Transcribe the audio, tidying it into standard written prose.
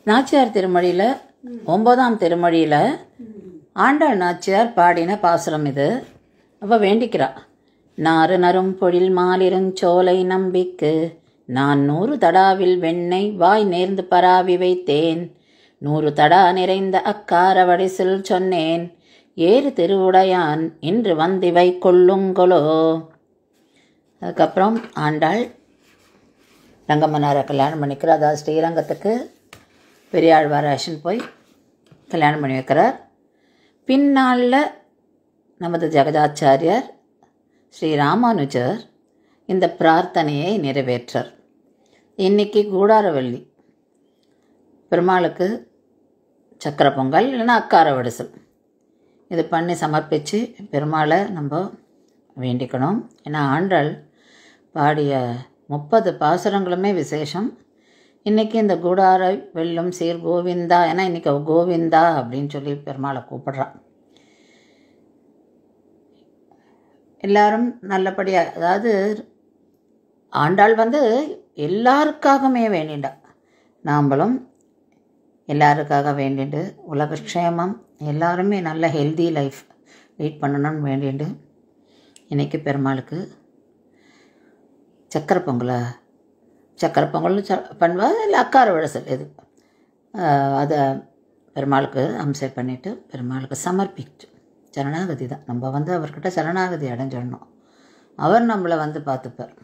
நாச்சியார் திருமொழியில் 9ஆம் திருமொழியில் ஆண்டாள் நாச்சியார் பாடின பாசுரம் இது. அப்போ வேண்டிக்கிறா, நாறு நரும் பொழில் மாலிருஞ்சோலை நம்பிக்கு நான் 100 தடாவில் வெண்ணெய் வாய் நேர்ந்து பராவி வைத்தேன், 100 தடா நிறைந்த அக்கார வடிசில் சொன்னேன், ஏறு திருவுடையான் இன்று வந்திவை கொள்ளுங்கொலோ. அதுக்கப்புறம் ஆண்டாள் ரங்கமன்னாரை கல்யாணம் பண்ணிக்கிறார். அதாவது ஸ்ரீரங்கத்துக்கு பெரியாழ்வார் அழைச்சின்னு போய் கல்யாணம் பண்ணி வைக்கிறார். பின்னாளில் நமது ஜெகதாச்சாரியார் ஸ்ரீ ராமானுஜர் இந்த பிரார்த்தனையை நிறைவேற்றார். இன்றைக்கி கூடாரவள்ளி பெருமாளுக்கு சக்கரை பொங்கல் இல்லைன்னா அக்கார வடிசல் இது பண்ணி சமர்ப்பித்து பெருமாளை நம்ம வேண்டிக்கணும். ஏன்னா ஆண்டாள் பாடிய 30 பாசுரங்களுமே விசேஷம். இன்றைக்கி இந்த கூடாரை வெல்லும் சீர் கோவிந்தா, ஏன்னா இன்றைக்கி கோவிந்தா அப்படின்னு சொல்லி பெருமாளை கூப்பிடுறான். எல்லாரும் நல்லபடியாக, அதாவது ஆண்டாள் எல்லாருக்காகவுமே வேண்டிண்டா. நாம்பளும் எல்லாருக்காக வேண்டிண்டு உலக க்ஷேமம், எல்லாருமே நல்ல ஹெல்தி லைஃப் லீட் பண்ணணும்னு வேண்டிண்டு இன்றைக்கி பெருமாளுக்கு சக்கரை பொங்கல் பண்ணுவா, இல்லை அக்கார வடிசல் எது அதை பெருமாளுக்கு அம்சம் பண்ணிவிட்டு பெருமாளுக்கு சமர்ப்பிச்சு சரணாகதி தான். நம்ம அவர்கிட்ட சரணாகதி அடைஞ்சிடணும். அவர் நம்மளை பார்த்துப்பார்.